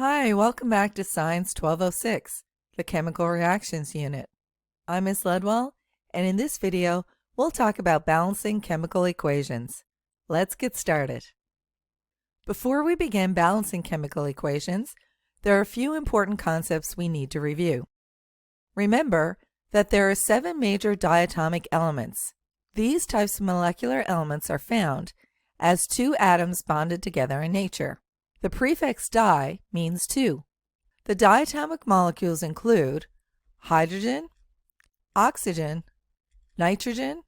Hi, welcome back to Science 1206, the Chemical Reactions Unit. I'm Ms. Ledwell, and in this video, we'll talk about balancing chemical equations. Let's get started. Before we begin balancing chemical equations, there are a few important concepts we need to review. Remember that there are 7 major diatomic elements. These types of molecular elements are found as 2 atoms bonded together in nature. The prefix di means 2. The diatomic molecules include hydrogen, oxygen, nitrogen,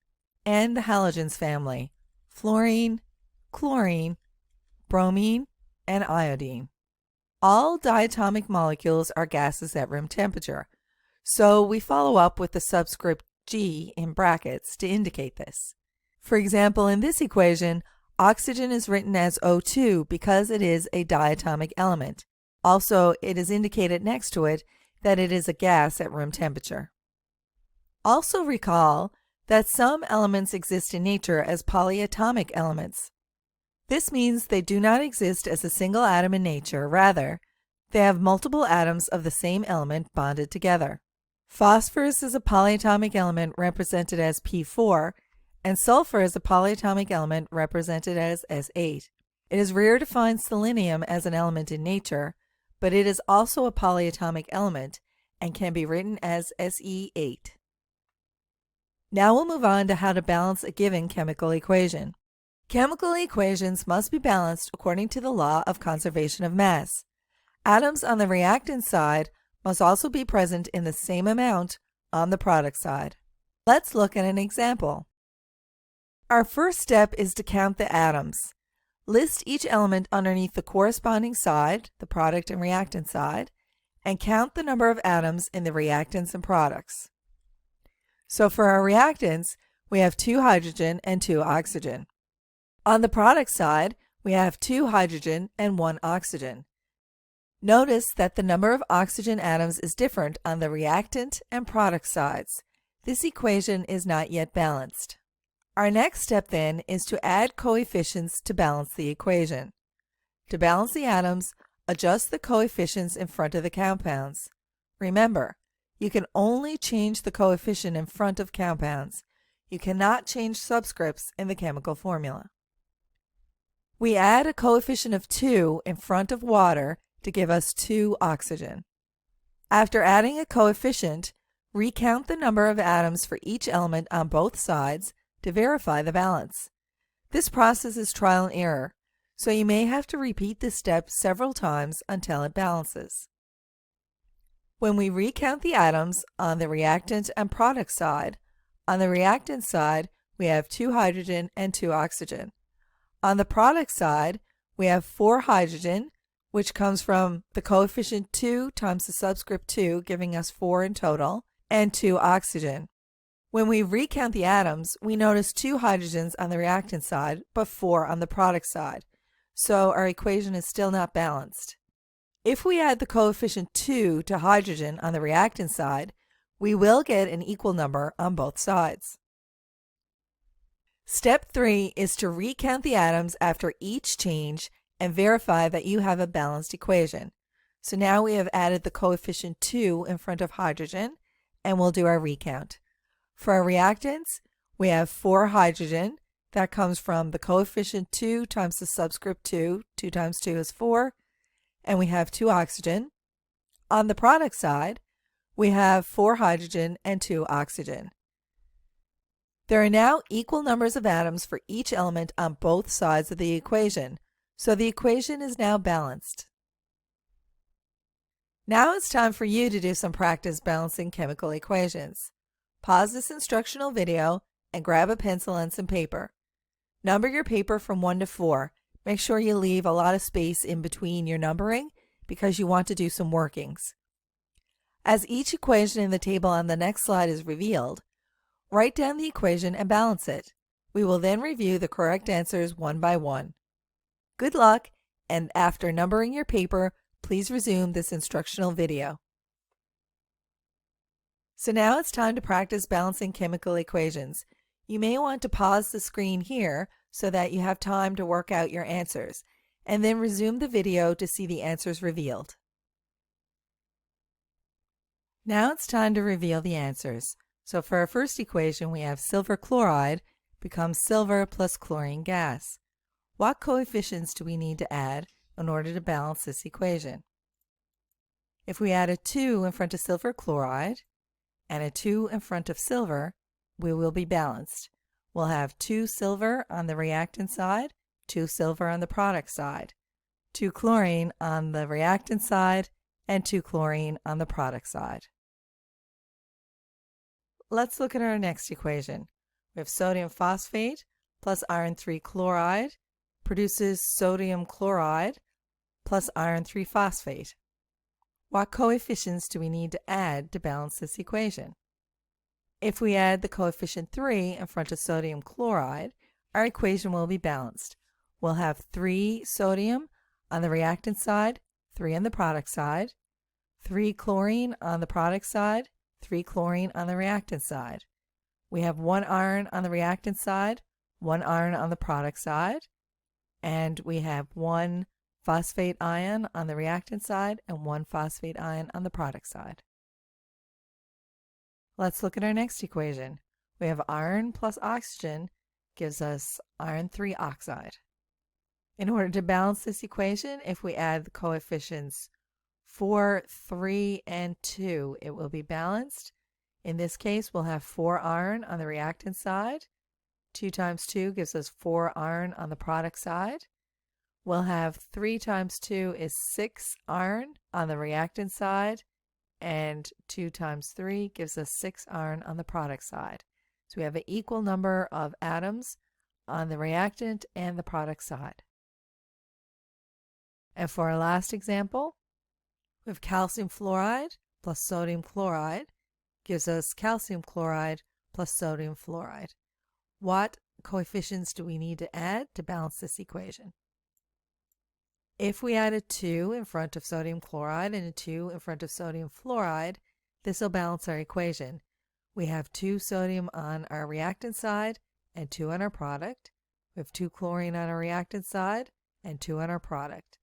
and the halogens family, fluorine, chlorine, bromine, and iodine. All diatomic molecules are gases at room temperature, so we follow up with the subscript G in brackets to indicate this. For example, in this equation, oxygen is written as O2 because it is a diatomic element. Also, it is indicated next to it that it is a gas at room temperature. Also recall that some elements exist in nature as polyatomic elements. This means they do not exist as a single atom in nature, rather, they have multiple atoms of the same element bonded together. Phosphorus is a polyatomic element represented as P4, and sulfur is a polyatomic element represented as S8. It is rare to find selenium as an element in nature, but it is also a polyatomic element and can be written as Se8. Now we'll move on to how to balance a given chemical equation. Chemical equations must be balanced according to the law of conservation of mass. Atoms on the reactant side must also be present in the same amount on the product side. Let's look at an example. Our first step is to count the atoms. List each element underneath the corresponding side, the product and reactant side, and count the number of atoms in the reactants and products. So for our reactants, we have 2 hydrogen and 2 oxygen. On the product side, we have 2 hydrogen and 1 oxygen. Notice that the number of oxygen atoms is different on the reactant and product sides. This equation is not yet balanced. Our next step then is to add coefficients to balance the equation. To balance the atoms, adjust the coefficients in front of the compounds. Remember, you can only change the coefficient in front of compounds. You cannot change subscripts in the chemical formula. We add a coefficient of 2 in front of water to give us 2 oxygen. After adding a coefficient, recount the number of atoms for each element on both sides to verify the balance. This process is trial and error, so you may have to repeat this step several times until it balances. When we recount the atoms on the reactant and product side, on the reactant side we have 2 hydrogen and 2 oxygen. On the product side, we have 4 hydrogen, which comes from the coefficient 2 times the subscript 2, giving us 4 in total, and 2 oxygen. When we recount the atoms, we notice 2 hydrogens on the reactant side, but 4 on the product side, so our equation is still not balanced. If we add the coefficient 2 to hydrogen on the reactant side, we will get an equal number on both sides. Step 3 is to recount the atoms after each change and verify that you have a balanced equation. So now we have added the coefficient 2 in front of hydrogen, and we'll do our recount. For our reactants, we have 4 hydrogen. That comes from the coefficient 2 times the subscript 2. 2 times 2 is 4. And we have 2 oxygen. On the product side, we have 4 hydrogen and 2 oxygen. There are now equal numbers of atoms for each element on both sides of the equation, so the equation is now balanced. Now it's time for you to do some practice balancing chemical equations. Pause this instructional video and grab a pencil and some paper. Number your paper from 1 to 4. Make sure you leave a lot of space in between your numbering because you want to do some workings. As each equation in the table on the next slide is revealed, write down the equation and balance it. We will then review the correct answers one by one. Good luck, and after numbering your paper, please resume this instructional video. So now it's time to practice balancing chemical equations. You may want to pause the screen here so that you have time to work out your answers. and then resume the video to see the answers revealed. Now it's time to reveal the answers. So for our first equation, we have silver chloride becomes silver plus chlorine gas. What coefficients do we need to add in order to balance this equation? If we add a 2 in front of silver chloride and a 2 in front of silver, we will be balanced. We'll have 2 silver on the reactant side, 2 silver on the product side, 2 chlorine on the reactant side, and 2 chlorine on the product side. Let's look at our next equation. We have sodium phosphate plus iron 3 chloride produces sodium chloride plus iron 3 phosphate. What coefficients do we need to add to balance this equation? If we add the coefficient 3 in front of sodium chloride, our equation will be balanced. We'll have 3 sodium on the reactant side, 3 on the product side, 3 chlorine on the product side, 3 chlorine on the reactant side. We have 1 iron on the reactant side, 1 iron on the product side, and we have 1 phosphate ion on the reactant side and 1 phosphate ion on the product side. Let's look at our next equation. We have iron plus oxygen gives us iron 3 oxide. In order to balance this equation, if we add the coefficients 4, 3, and 2, it will be balanced. In this case, we'll have 4 iron on the reactant side. 2 times 2 gives us 4 iron on the product side. We'll have 3 times 2 is 6 iron on the reactant side, and 2 times 3 gives us 6 iron on the product side. So we have an equal number of atoms on the reactant and the product side. And for our last example, we have calcium fluoride plus sodium chloride gives us calcium chloride plus sodium fluoride. What coefficients do we need to add to balance this equation? If we add a 2 in front of sodium chloride and a 2 in front of sodium fluoride, this will balance our equation. We have 2 sodium on our reactant side and 2 on our product. We have 2 chlorine on our reactant side and 2 on our product.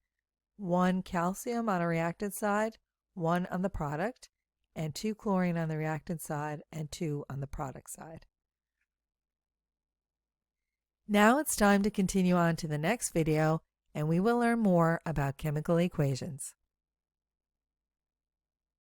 1 calcium on our reactant side, 1 on the product, and 2 chlorine on the reactant side and 2 on the product side. Now it's time to continue on to the next video, and we will learn more about chemical equations.